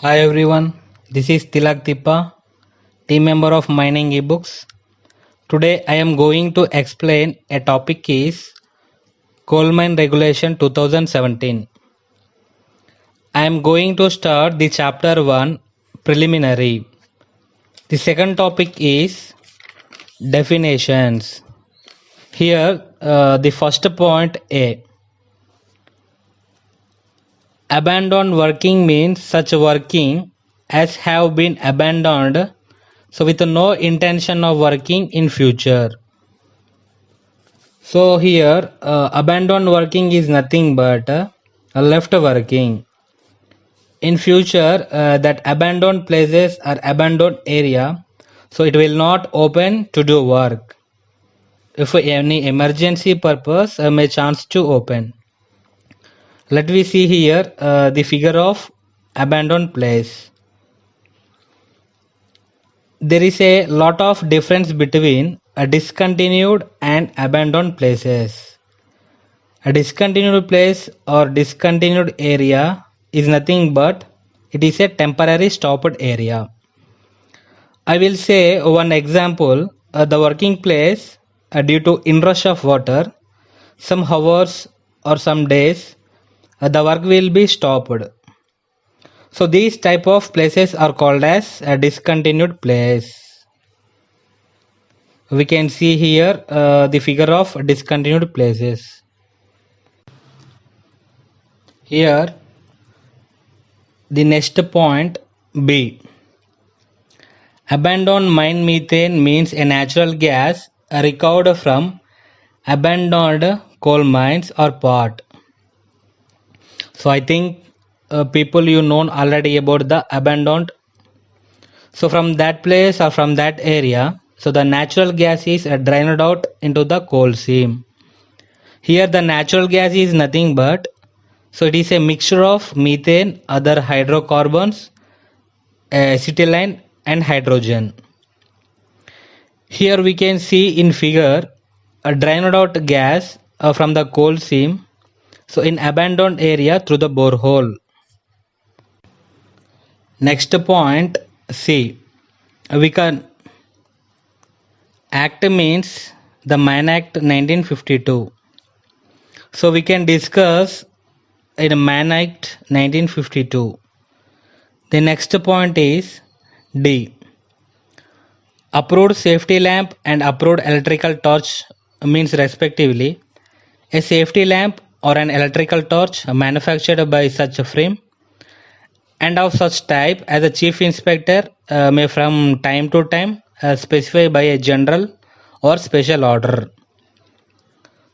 Hi everyone, this is Tilak Tippa, team member of Mining eBooks. Today I am going to explain a topic is Coal Mine Regulation 2017. I am going to start the chapter 1 preliminary. The second topic is definitions. Here the first point A. Abandoned working means such working as have been abandoned, so with no intention of working in future. So here abandoned working is nothing but left working. In future that abandoned places or abandoned area, so it will not open to do work. If any emergency purpose may chance to open. Let me see here the figure of abandoned place. There is a lot of difference between a discontinued and abandoned places. A discontinued place or discontinued area is nothing but it is a temporary stopped area. I will say one example, the working place due to inrush of water, some hours or some days, the work will be stopped. So these type of places are called as a discontinued place. We can see here the figure of discontinued places. Here the next point B. Abandoned mine methane means a natural gas recovered from abandoned coal mines or pot. So I think people you know already about the abandoned. So from that place or from that area, so the natural gas is drained out into the coal seam. Here the natural gas is nothing but, so it is a mixture of methane, other hydrocarbons, acetylene and hydrogen. Here we can see in figure a drained out gas from the coal seam, so in abandoned area through the borehole. Next point C. We can Act means the Mine Act 1952. So we can discuss in Mine Act 1952. The next point is D. Approved safety lamp and approved electrical torch means respectively a safety lamp or an electrical torch manufactured by such a firm and of such type as the chief inspector may from time to time specify by a general or special order.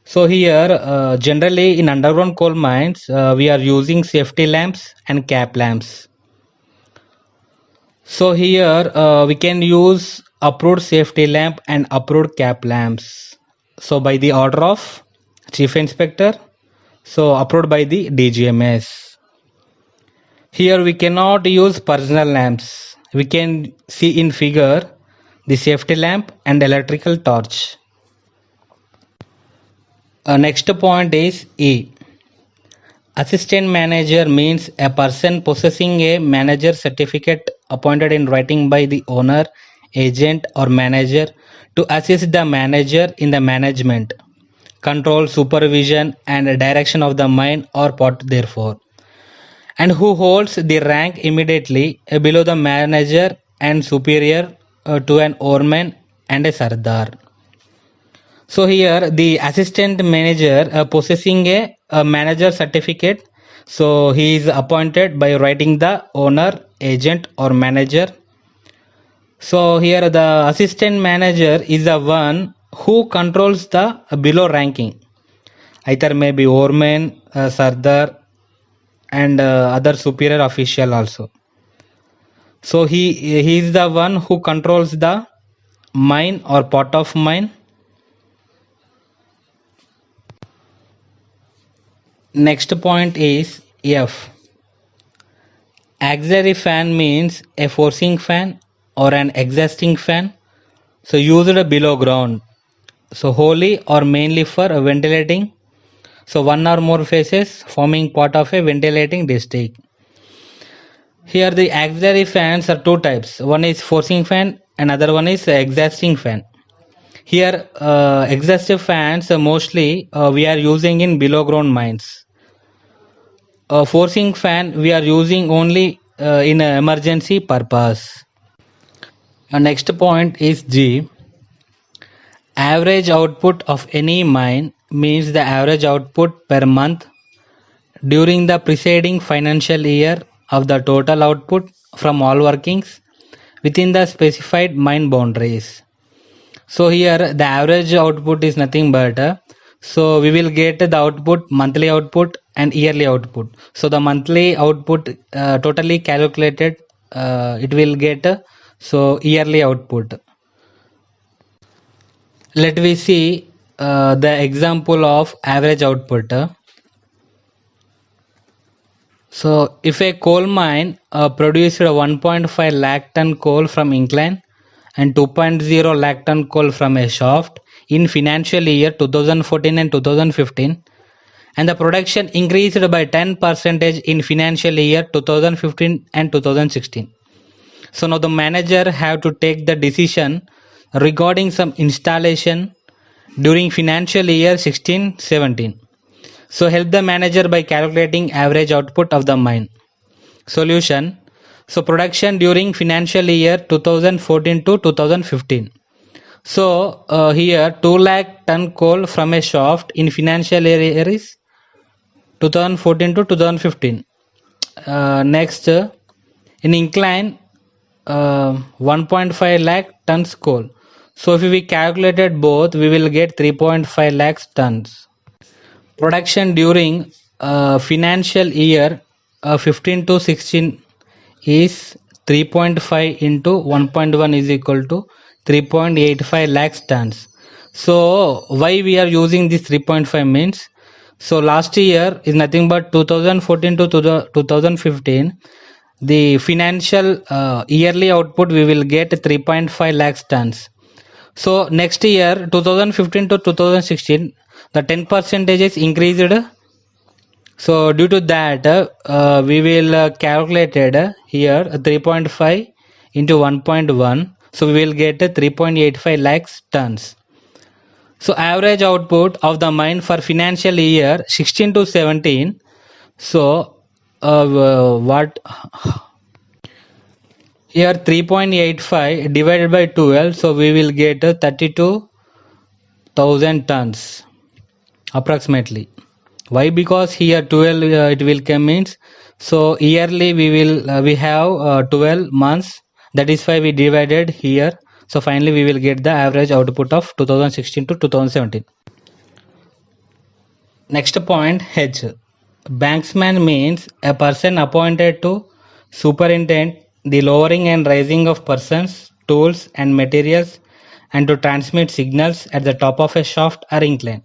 So here generally in underground coal mines we are using safety lamps and cap lamps. So here we can use approved safety lamp and approved cap lamps. So by the order of chief inspector, so approved by the DGMS. Here we cannot use personal lamps. We can see in figure the safety lamp and electrical torch. Next point is E. Assistant manager means a person possessing a manager certificate appointed in writing by the owner, agent or manager to assist the manager in the management, control, supervision and direction of the mine or pot therefore, and who holds the rank immediately below the manager and superior to an oreman and a sardar. So here the assistant manager possessing a manager certificate, so he is appointed by writing the owner, agent or manager. So here the assistant manager is the one who controls the below ranking, either maybe oreman, sardar and other superior official also. So he is the one who controls the mine or pot of mine. Next point is F. Auxiliary fan means a forcing fan or an exhausting fan, so used below ground, so wholly or mainly for ventilating, so one or more phases forming part of a ventilating district. Here the auxiliary fans are two types. One is forcing fan, another one is exhausting fan. Here exhaustive fans mostly we are using in below ground mines. Forcing fan we are using only in emergency purpose. Next point is G. Average output of any mine means the average output per month during the preceding financial year of the total output from all workings within the specified mine boundaries. So here the average output is nothing but so we will get the output, monthly output and yearly output. So the monthly output totally calculated it will get so yearly output. Let we see the example of average output. So if a coal mine produced 1.5 lakh ton coal from incline and 2.0 lakh ton coal from a shaft in financial year 2014 and 2015, and the production increased by 10% in financial year 2015 and 2016. So now the manager have to take the decision regarding some installation during financial year 16-17. So help the manager by calculating average output of the mine. Solution. So production during financial year 2014 to 2015. So here 2 lakh ton coal from a shaft in financial year is 2014 to 2015. Next in incline 1.5 lakh tons coal. So if we calculated both we will get 3.5 lakhs tons. Production during financial year 15 to 16 is 3.5 into 1.1 is equal to 3.85 lakhs tons. So why we are using this 3.5 means, so last year is nothing but 2014 to 2015 the financial yearly output we will get 3.5 lakhs tons. So next year 2015 to 2016 the 10 percentage is increased. So due to that we will calculated here 3.5 into 1.1, so we will get 3.85 lakhs tons. So average output of the mine for financial year 16 to 17. So what here 3.85 divided by 12, so we will get 32,000 tons approximately. Why? Because here 12 it will come means, so yearly we have 12 months, that is why we divided here. So finally we will get the average output of 2016 to 2017. Next point H. Banksman means a person appointed to superintend the lowering and raising of persons, tools and materials and to transmit signals at the top of a shaft or incline.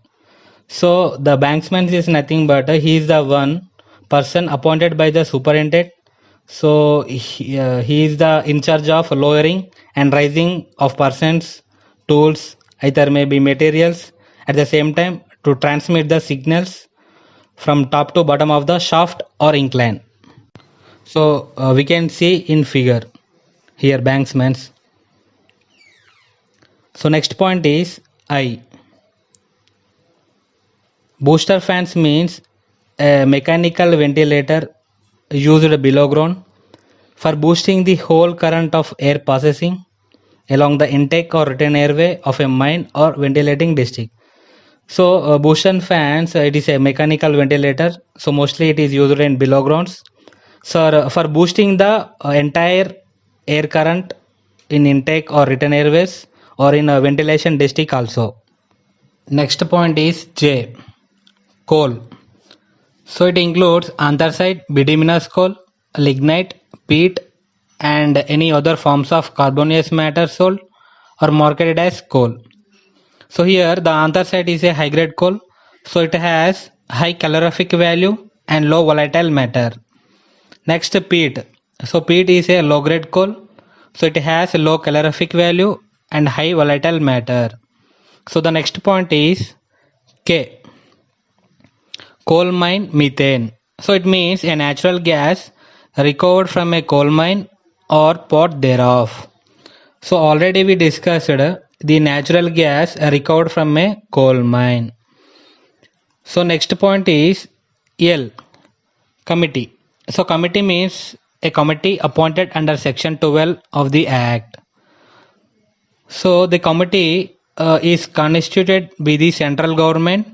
So the banksman is nothing but he is the one person appointed by the superintendent. So he is the in charge of lowering and raising of persons, tools, either maybe materials, at the same time to transmit the signals from top to bottom of the shaft or incline. So we can see in figure here banksman's. So next point is I. Booster fans means a mechanical ventilator used below ground for boosting the whole current of air passing along the intake or return airway of a mine or ventilating district. So booster fans it is a mechanical ventilator, so mostly it is used in below grounds. So for boosting the entire air current in intake or return airways or in a ventilation district also. Next point is J. Coal. So it includes anthracite, bituminous coal, lignite, peat and any other forms of carbonaceous matter sold or marketed as coal. So here the anthracite is a high grade coal, so it has high calorific value and low volatile matter. Next peat. So peat is a low grade coal, so it has low calorific value and high volatile matter. So the next point is K. Coal mine methane. So it means a natural gas recovered from a coal mine or part thereof. So already we discussed the natural gas recovered from a coal mine. So next point is L, committee. So committee means a committee appointed under section 12 of the act. So the committee is constituted by the central government.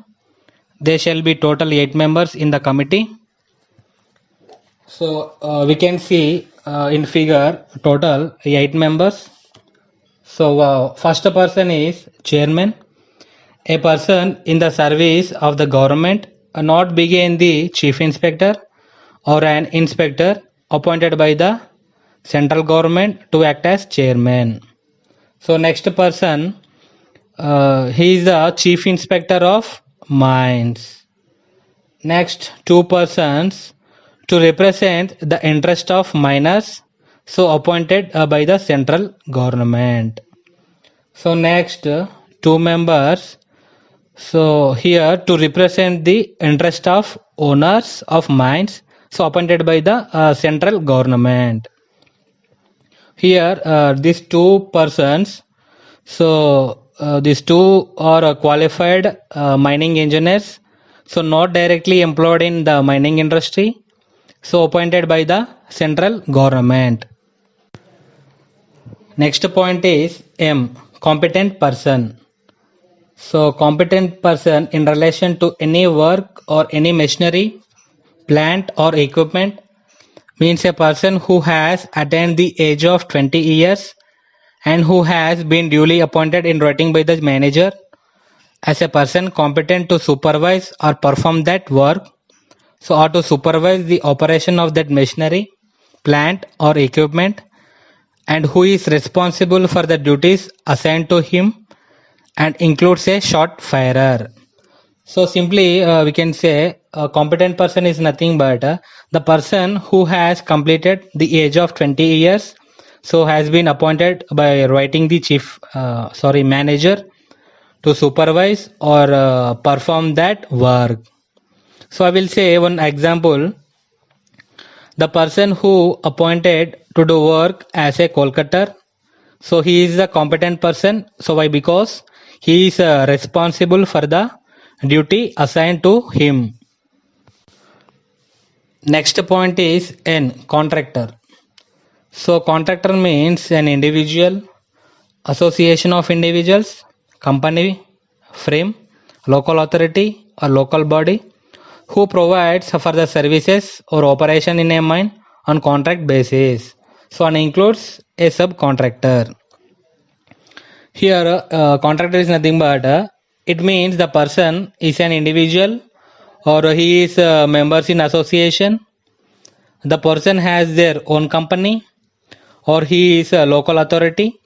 There shall be total 8 members in the committee. So we can see in figure total 8 members. So first person is chairman, a person in the service of the government, not being the chief inspector or an inspector appointed by the central government to act as chairman. So next person, he is the chief inspector of mines. Next, two persons to represent the interest of miners, so appointed by the central government. So next, two members, so here to represent the interest of owners of mines, so appointed by the central government. Here, these two persons, so these two are qualified mining engineers, so not directly employed in the mining industry, so appointed by the central government. Next point is M, competent person. So competent person in relation to any work or any machinery, plant or equipment means a person who has attained the age of 20 years and who has been duly appointed in writing by the manager as a person competent to supervise or perform that work, so or to supervise the operation of that machinery, plant or equipment, and who is responsible for the duties assigned to him and includes a shot firer. So simply we can say a competent person is nothing but the person who has completed the age of 20 years, so has been appointed by writing the manager to supervise or perform that work. So I will say one example. The person who appointed to do work as a coal cutter, so he is a competent person. So why? Because he is responsible for the duty assigned to him. Next point is N, contractor. So contractor means an individual, association of individuals, company, frame, local authority or local body who provides for the services or operation in a mine on contract basis. So and includes a subcontractor. Here contractor is nothing but it means the person is an individual or he is members in association. The person has their own company or he is a local authority.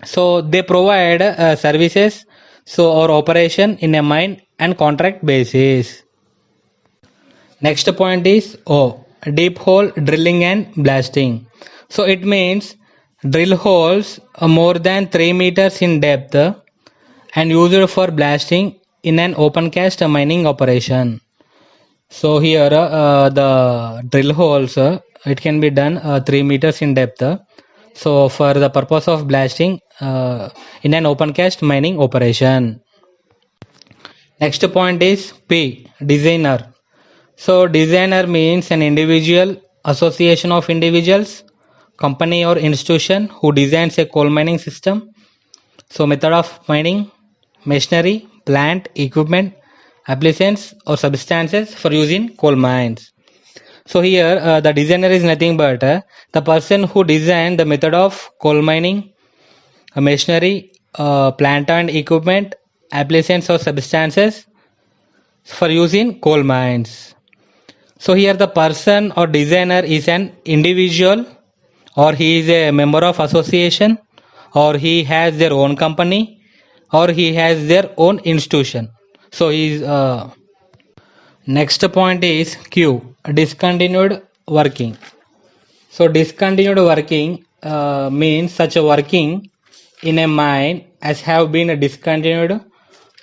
So they provide services so or operation in a mine and contract basis. Next point is O, deep hole drilling and blasting. So it means drill holes more than 3 meters in depth and used for blasting in an open cast mining operation. So here the drill holes it can be done 3 meters in depth. So for the purpose of blasting in an open cast mining operation. Next point is P, designer. So designer means an individual, association of individuals, company or institution who designs a coal mining system. So method of mining, machinery, plant, equipment, appliances or substances for use in coal mines. So here the designer is nothing but the person who designed the method of coal mining, machinery, plant and equipment, appliances or substances for use in coal mines. So here the person or designer is an individual or he is a member of association or he has their own company or he has their own institution. So he is next point is Q, discontinued working. So discontinued working means such a working in a mine as have been discontinued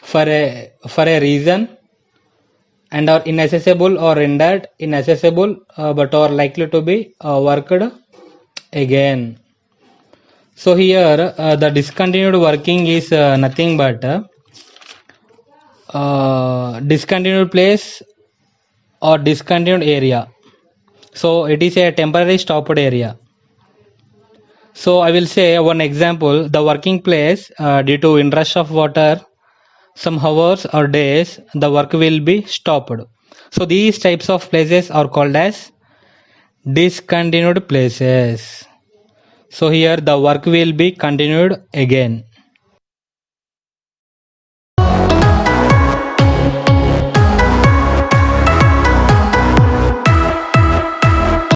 for a reason and are inaccessible or rendered inaccessible but are likely to be worked again. So here the discontinued working is nothing but discontinued place or discontinued area. So it is a temporary stopped area. So I will say one example: the working place due to inrush of water, some hours or days, the work will be stopped. So these types of places are called as discontinued places. So here the work will be continued again.